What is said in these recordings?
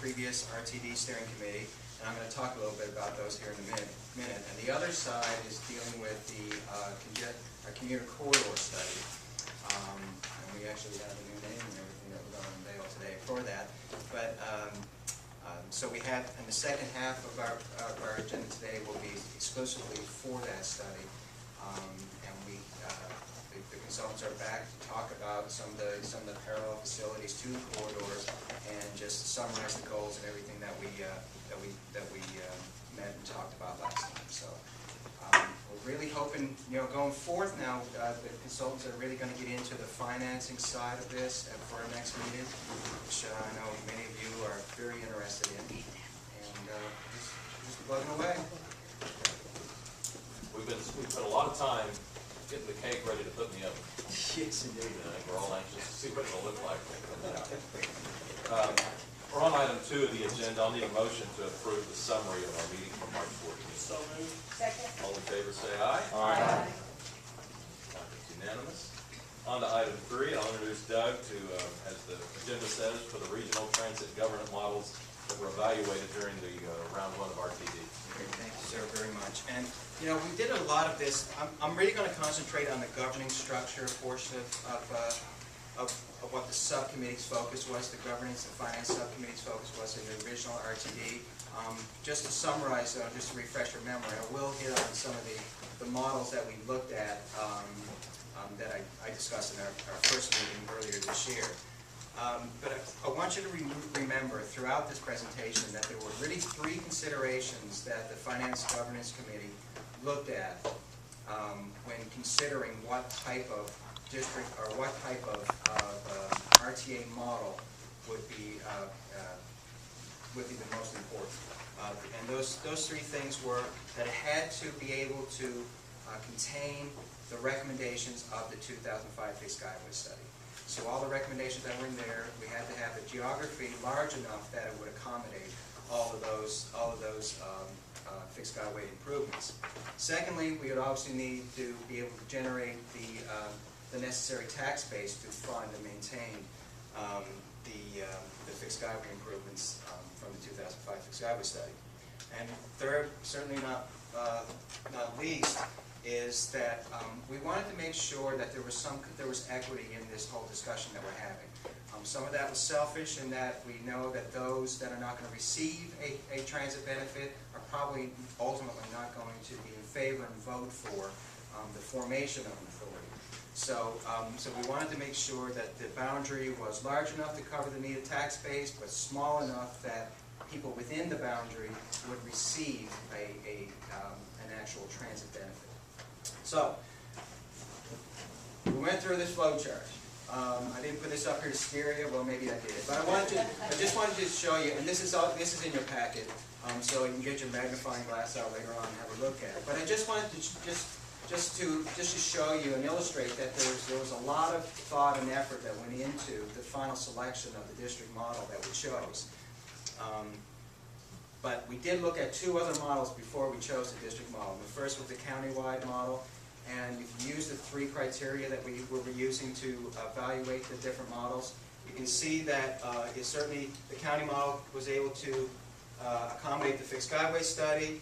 previous RTD steering committee, and I'm going to talk a little bit about those here in a minute. And the other side is dealing with the our commuter corridor study. And we actually have a new name and everything that we're going to unveil today for that. But so we have, in the second half of our agenda today will be exclusively for that study. And the consultants are back to talk about some of the parallel facilities to the corridors and just summarize the goals and everything that we met and talked about last time. So we're really hoping, going forth now, the consultants are really going to get into the financing side of this for our next meeting, which I know many of you are very interested in. And just plugging away. We've spent a lot of time getting the cake ready to put in the oven. Yes, indeed. And I think we're all anxious to see what it'll look like when it comes out. We're on item 2 of the agenda. I'll need a motion to approve the summary of our meeting from March 14th. So moved. Second. All in favor say aye. Aye. It's unanimous. On to item 3. I'll introduce Doug to, as the agenda says, for the regional transit governance models that were evaluated during the round 1 of RTD. Great, thank you, sir, very much. And we did a lot of this. I'm really going to concentrate on the governing structure portion of what the subcommittee's focus was, the governance and finance subcommittee's focus was in the original RTD. Just to summarize, just to refresh your memory, I will hit on some of the models that we looked at that I discussed in our first meeting earlier this year. But I want you to remember throughout this presentation that there were really 3 considerations that the Finance Governance Committee looked at when considering what type of district or what type of RTA model would be the most important. And those 3 things were that it had to be able to contain the recommendations of the 2005 Fixed Skyway Study. So all the recommendations that were in there, we had to have a geography large enough that it would accommodate all of those fixed skyway improvements. Secondly, we would obviously need to be able to generate the necessary tax base to fund and maintain the fixed skyway improvements from the 2005 Fixed Skyway Study. And third, certainly not least, is that we wanted to make sure that there was equity in this whole discussion that we're having. Some of that was selfish in that we know that those that are not going to receive a transit benefit are probably ultimately not going to be in favor and vote for the formation of an authority. So we wanted to make sure that the boundary was large enough to cover the needed tax base, but small enough that people within the boundary would receive an actual transit benefit. So, we went through this flow chart. I didn't put this up here to scare you. Well, maybe I did. But I just wanted to show you, and this is in your packet, so you can get your magnifying glass out later on and have a look at it. But I just wanted to just to show you and illustrate that there was a lot of thought and effort that went into the final selection of the district model that we chose. But we did look at 2 other models before we chose the district model. The first was the countywide model, and if you use the 3 criteria that we were using to evaluate the different models, you can see that certainly the county model was able to accommodate the fixed skyway study.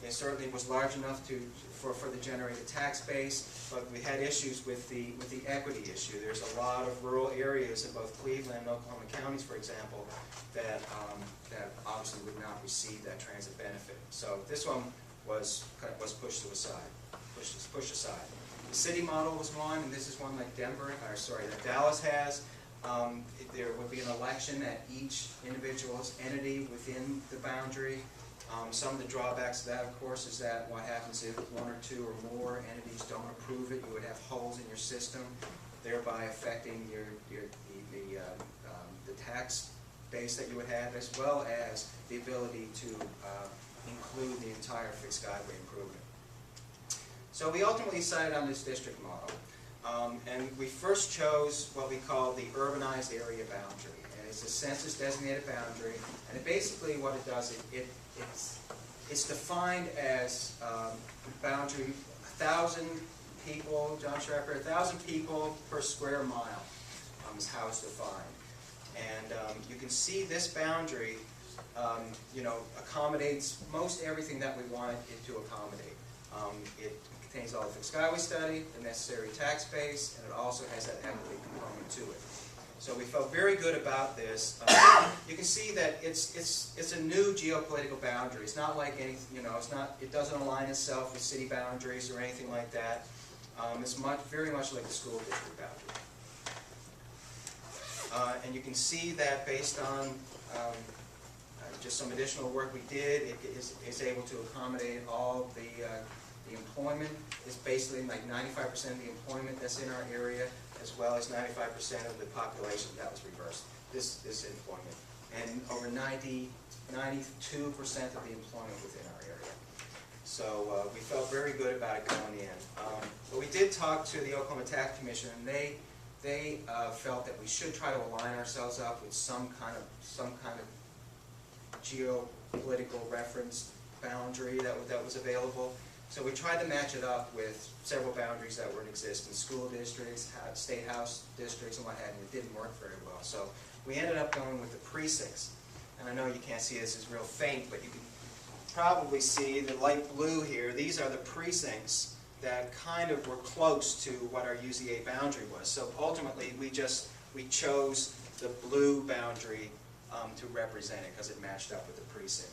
It certainly was large enough for the generated tax base, but we had issues with the equity issue. There's a lot of rural areas in both Cleveland and Oklahoma counties, for example, that obviously would not receive that transit benefit. So this one was pushed to aside, pushed aside. The city model was one, and this is one like that Dallas has. There would be an election at each individual's entity within the boundary. Some of the drawbacks of that, of course, is that what happens if 1 or 2 or more entities don't approve it? You would have holes in your system, thereby affecting the tax base that you would have, as well as the ability to include the entire fixed skyway improvement. So we ultimately decided on this district model, and we first chose what we call the urbanized area boundary. And it's a census-designated boundary, and it basically what it does, it's defined as boundary 1,000 people, John Sharper, 1,000 people per square mile is how it's defined. And you can see this boundary, accommodates most everything that we want it to accommodate. It contains all the fixed skyway study, the necessary tax base, and it also has that equity component to it. So we felt very good about this. You can see that it's a new geopolitical boundary. It's not like any, it doesn't align itself with city boundaries or anything like that. It's very much like the school district boundary. And you can see that based on just some additional work we did, it is able to accommodate all the employment. It's basically like 95% of the employment that's in our area, as well as 95% of the population that was reversed, this employment. And over 92% of the employment within our area. So we felt very good about it going in. But we did talk to the Oklahoma Tax Commission, and they felt that we should try to align ourselves up with some kind of geopolitical reference boundary that was available. So we tried to match it up with several boundaries that were in existence, school districts, state house districts, and what have you. It didn't work very well. So we ended up going with the precincts. And I know you can't see this, it's real faint, but you can probably see the light blue here. These are the precincts that kind of were close to what our UZA boundary was. So ultimately, we chose the blue boundary to represent it because it matched up with the precinct.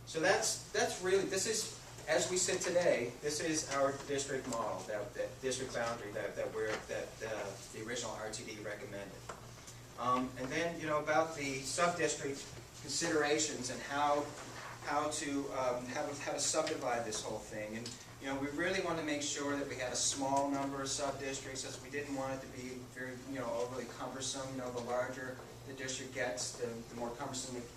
So that's really, this is, as we sit today, this is our district model, that district boundary that the original RTD recommended. And then, about the sub-district considerations and how to subdivide this whole thing. And we really wanted to make sure that we had a small number of sub-districts, as we didn't want it to be very overly cumbersome. The larger the district gets, the more cumbersome it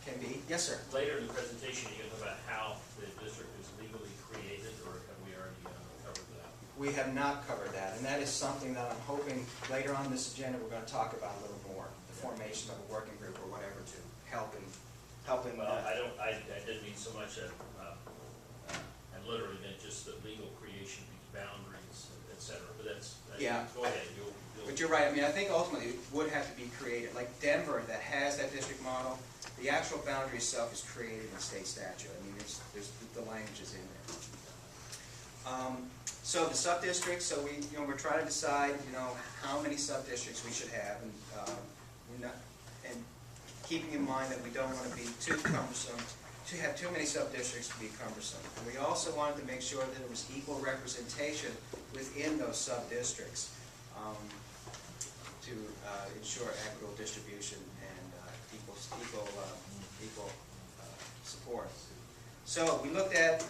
can be. Yes, sir. Later in the presentation, you're going to talk about how the district is legally created, or have we already covered that? We have not covered that, and that is something that I'm hoping later on this agenda we're going to talk about a little more. The formation of a working group or whatever to help in. Well, I didn't mean so much I literally meant just the legal creation, boundaries, etc. But that's yeah. Go ahead. But you're right. I mean, I think ultimately it would have to be created. Like Denver, that has that district model, the actual boundary itself is created in state statute. I mean, there's the language is in there. So the sub-districts. So we're trying to decide, how many sub-districts we should have, and keeping in mind that we don't want to be too cumbersome, to have too many sub-districts to be cumbersome. And we also wanted to make sure that there was equal representation within those sub-districts to ensure equitable distribution and equal support. So we looked at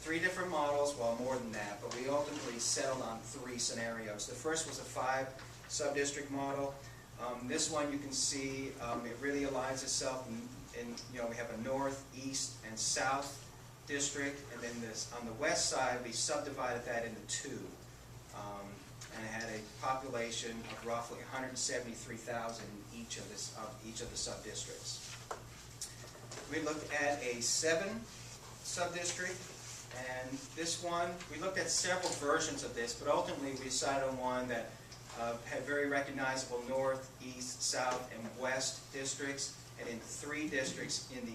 3 different models, well, more than that, but we ultimately settled on 3 scenarios. The first was a 5 sub-district model. This one you can see it really aligns itself in we have a north, east, and south district, and then on the west side we subdivided that into 2, and it had a population of roughly 173,000 in each of the sub-districts. We looked at a 7 sub-district, and this one we looked at several versions of this, but ultimately we decided on one that had very recognizable north, east, south, and west districts, and in 3 districts in the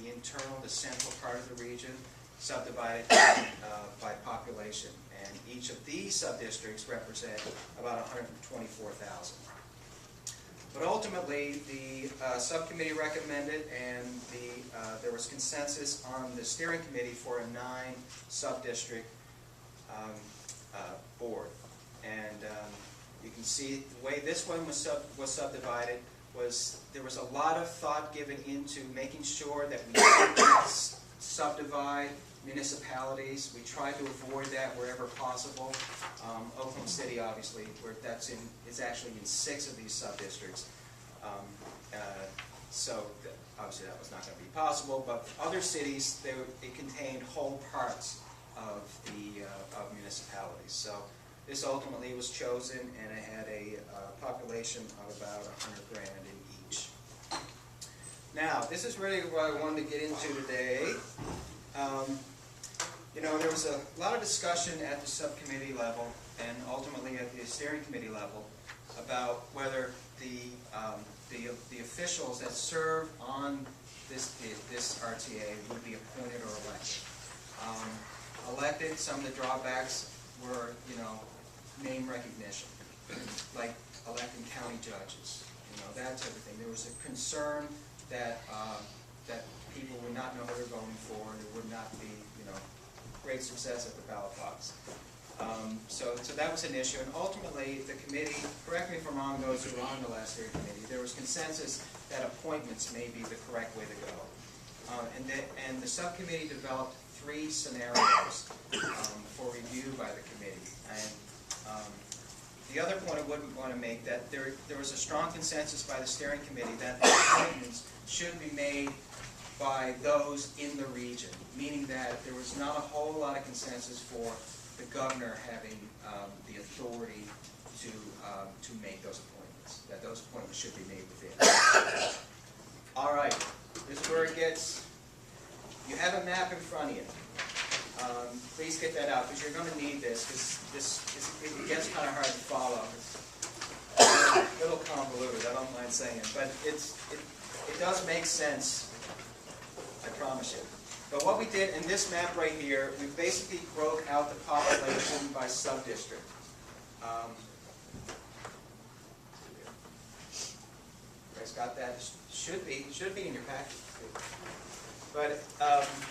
central part of the region, subdivided by population. And each of these sub-districts represent about 124,000. But ultimately, the subcommittee recommended, and there was consensus on the steering committee for a 9 sub-district board. And you can see the way this one was subdivided was there was a lot of thought given into making sure that we didn't subdivide municipalities. We tried to avoid that wherever possible. Oklahoma City, obviously, where is actually in 6 of these sub-districts. So obviously that was not going to be possible. But other cities, it contained whole parts of municipalities. So this ultimately was chosen, and it had a population of about 100 grand in each. Now, this is really what I wanted to get into today. There was a lot of discussion at the subcommittee level and ultimately at the steering committee level about whether the officials that serve on this RTA would be appointed or elected. Elected, some of the drawbacks were, name recognition, like electing county judges, that type of thing. There was a concern that that people would not know who they're voting for, and it would not be, great success at the ballot box. So that was an issue, and ultimately the committee, correct me if I'm wrong, those who were on the last steering committee, there was consensus that appointments may be the correct way to go. And the subcommittee developed 3 scenarios for review by the committee. And the other point I would want to make, that there was a strong consensus by the steering committee that the appointments should be made by those in the region, meaning that there was not a whole lot of consensus for the governor having the authority to make those appointments, that those appointments should be made within. All right, this is where it gets, you have a map in front of you. Please get that out, because you're going to need this, because it gets kind of hard to follow. It's a little convoluted, I don't mind saying it, but it does make sense, I promise you. But what we did in this map right here, we basically broke out the population by sub-district. You guys got that? Should be in your package. But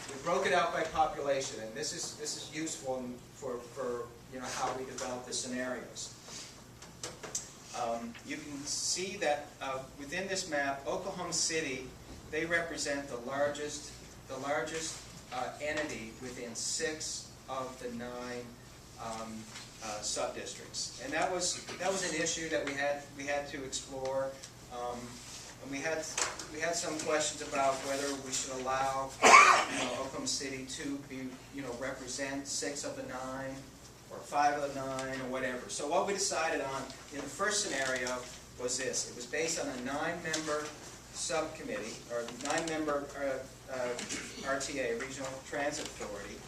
we broke it out by population, and this is useful for how we develop the scenarios. You can see that within this map, Oklahoma City, they represent the largest entity within 6 of the 9 sub-districts, and that was an issue that we had to explore. And we had some questions about whether we should allow Oklahoma City to be represent 6 of the 9 or 5 of the 9 or whatever. So what we decided on in the first scenario was this. It was based on a 9-member subcommittee, or 9-member RTA, Regional Transit Authority,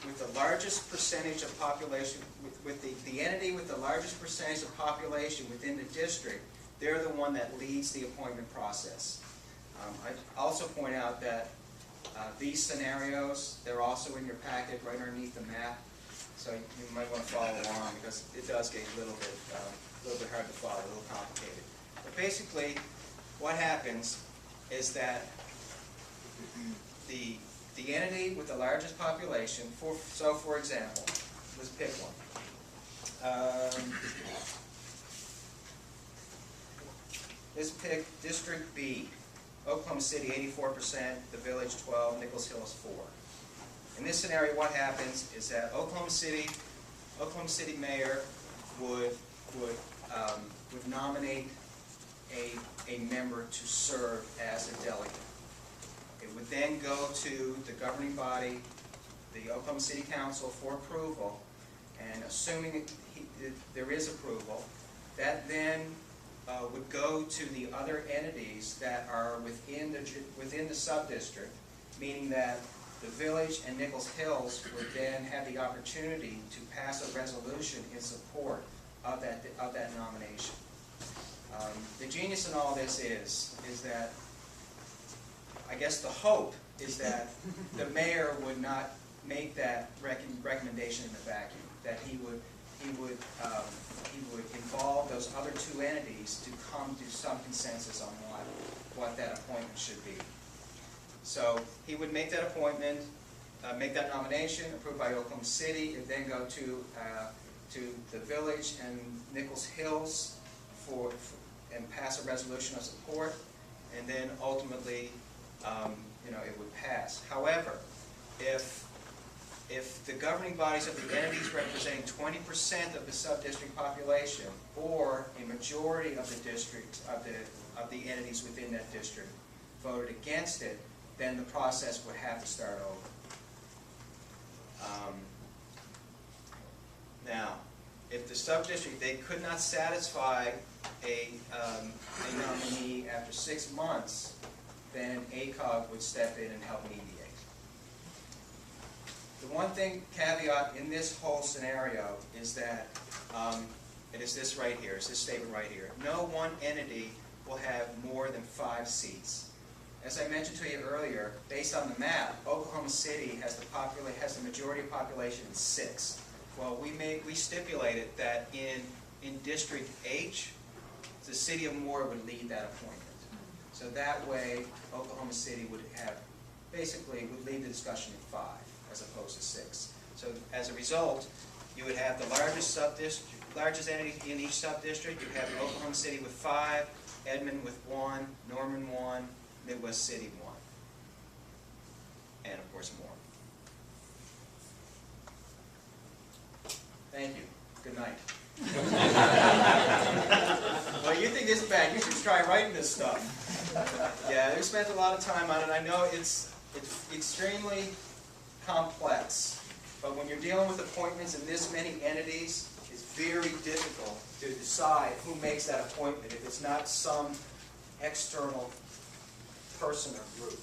with the largest percentage of population, with the entity with the largest percentage of population within the district. They're the one that leads the appointment process. I also point out that these scenarios, they're also in your packet right underneath the map, so you might want to follow along, because it does get a little bit hard to follow, a little complicated. But basically, what happens is that the entity with the largest population, for example, let's pick one. Let's pick District B. Oklahoma City, 84%, the Village, 12%, Nichols Hills, 4%. In this scenario, what happens is that Oklahoma City mayor would nominate a member to serve as a delegate. It would then go to the governing body, the Oklahoma City Council, for approval, and assuming there is approval, that then would go to the other entities that are within the sub-district, meaning that the Village and Nichols Hills would then have the opportunity to pass a resolution in support of that nomination. The genius in all this is that, I guess the hope is that the mayor would not make that recommendation in the vacuum, that he would involve those other 2 entities to come to some consensus on what that appointment should be. So he would make that appointment, make that nomination, approved by Oklahoma City, and then go to the Village and Nichols Hills and pass a resolution of support, and then ultimately it would pass. However, if the governing bodies of the entities representing 20% of the sub-district population, or a majority of the district of the entities within that district voted against it, then the process would have to start over. Now, if the sub-district, they could not satisfy a nominee after 6 months, then ACOG would step in and help mediate. The one thing, caveat in this whole scenario is that, it is this right here, it's this statement right here. No one entity will have more than 5 seats. As I mentioned to you earlier, based on the map, Oklahoma City has the majority of population in 6. Well, we stipulated that in District H, the city of Moore would lead that appointment. So that way, Oklahoma City would lead the discussion in 5 as opposed to 6. So as a result, you would have the largest entity in each sub-district. You'd have Oklahoma City with 5, Edmond with 1, Norman 1, Midwest City 1. And of course more. Thank you. Good night. Well, you think this is bad. You should try writing this stuff. Yeah, we spent a lot of time on it. I know it's extremely complex, but when you're dealing with appointments in this many entities, it's very difficult to decide who makes that appointment if it's not some external person or group.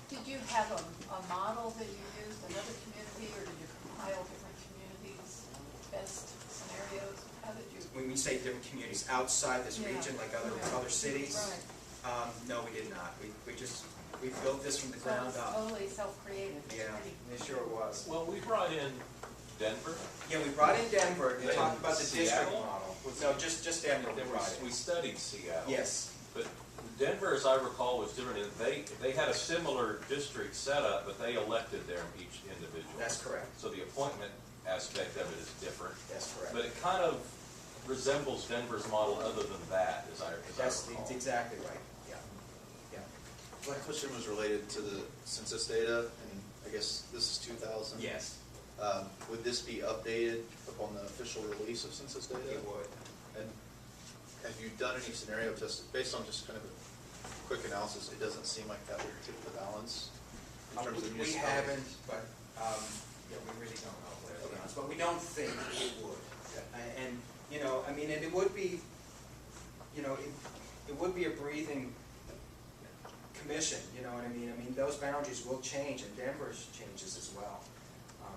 Did you have a model that you used, another community, or did you compile different communities' best scenarios? How did you? When we say different communities outside this region, like other cities, Right. no, we did not. We built this from the ground So it's up. totally self-created. It's Yeah, pretty- it sure was. Well, we brought in Denver. Yeah, we brought in Denver to talk about the district Seattle? model. No, just Denver we brought in. We studied Seattle. Yes. But Denver, as I recall, was different. They had a similar district setup, but they elected their each individual. That's correct. So the appointment aspect of it is different. That's correct. But it kind of resembles Denver's model other than that, as I That's recall. exactly right. Yeah. Yeah. My question was related to the census data, and I guess this is 2000. Yes, Would this be updated upon the official release of census data? it would. And have you done any scenario tests, based on just kind of a quick analysis, it doesn't seem like that would tip the balance in terms of We municipalities? haven't, but, yeah, we really don't know, to be honest, but we don't think it would. And, you know, I mean, it would be, you know, it would be a breathing commission, you know what I mean? I mean, those boundaries will change, and Denver's changes as well.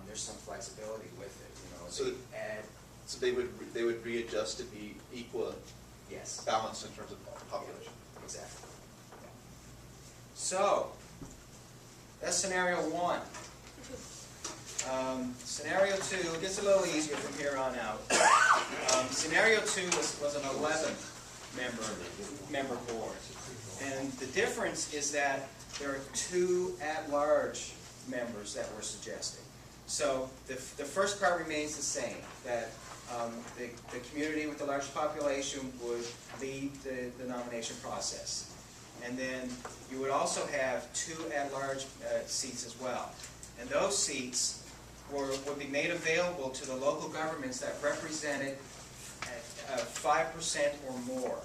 There's some flexibility with it, you know, So- they add, So they would readjust to be equal, yes. balanced in terms of population? Exactly. So, that's scenario 1. Scenario 2 gets a little easier from here on out. Scenario 2 was an 11-member board. And the difference is that there are 2 at-large members that we're suggesting. So the first part remains the same, that the community with the largest population would lead the nomination process. And then you would also have 2 at-large seats as well. And those seats would be made available to the local governments that represented 5% or more.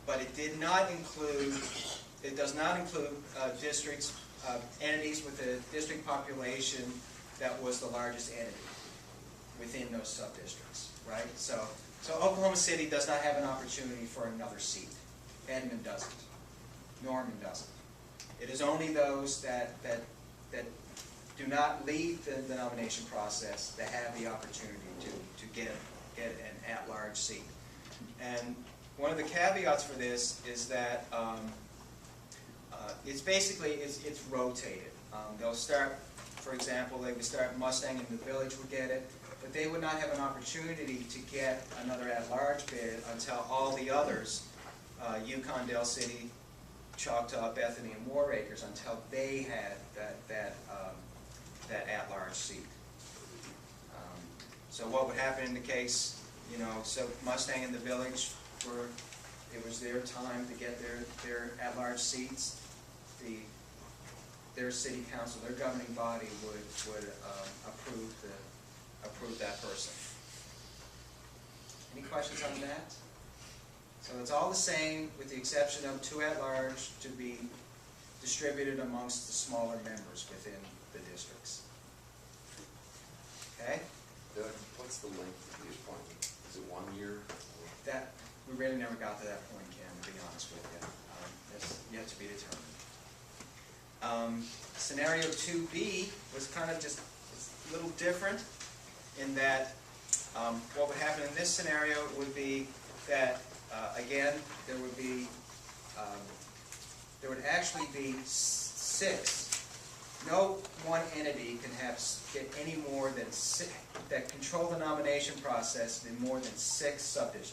But it does not include districts, entities with a district population that was the largest entity within those sub-districts, right? So Oklahoma City does not have an opportunity for another seat. Edmond doesn't. Norman doesn't. It is only those that do not lead the nomination process that have the opportunity to get an at-large seat. And one of the caveats for this is that it's rotated. They'll start, for example, they would start Mustang in the Village would get it, but they would not have an opportunity to get another at-large bid until all the others, Yukon, Del City, Choctaw, Bethany, and War Acres, until they had that at-large seat. So what would happen in the case, you know, so Mustang and the Village it was their time to get their at-large seats. Their city council, their governing body would approve that person. Any questions on that? So it's all the same, with the exception of 2 at-large to be distributed amongst the smaller members within the districts. Okay? Doug, what's the length of the appointment? Is it 1 year? That, we really never got to that point, Ken, to be honest with you. That's yet to be determined. Scenario 2B was kind of just a little different in that what would happen in this scenario would be that, again, there would actually be 6. No one entity can get any more than 6, that control the nomination process in more than 6 subdivisions.